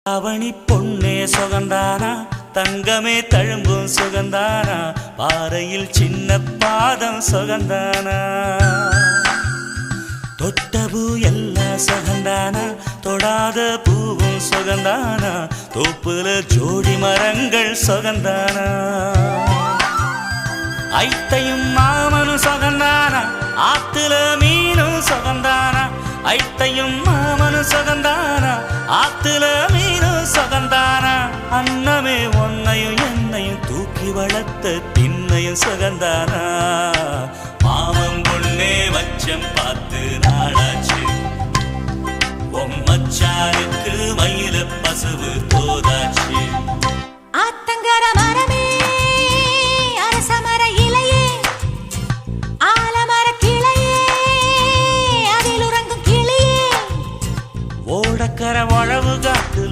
அவனி பொன்னே சுகந்தானா, தங்கமே தழும்பும் சுகந்தானா, பாறையில் சின்ன பாதம் சுகந்தானா, தொட்ட பூ எல்லாம் சுகந்தானா, தொடாத பூவும் சுகந்தானா, தோப்புல ஜோடி மரங்கள் சுகந்தானா, ஐத்தையும் மாமனும் சுகந்தானா, ஆத்துல மீனும் சுகந்தானா, ஐத்தையும் மாமனும் சுகந்தானா, ஆத்துல மீனும் சுகந்தானா, அன்னமே ஒன்னையும் என்னையும் தூக்கி வளர்த்த திண்ணையும் சுகந்தானா, மாமன் பொண்ணே வச்சம் பார்த்து நாளாச்சு, மச்சானுக்கு மயில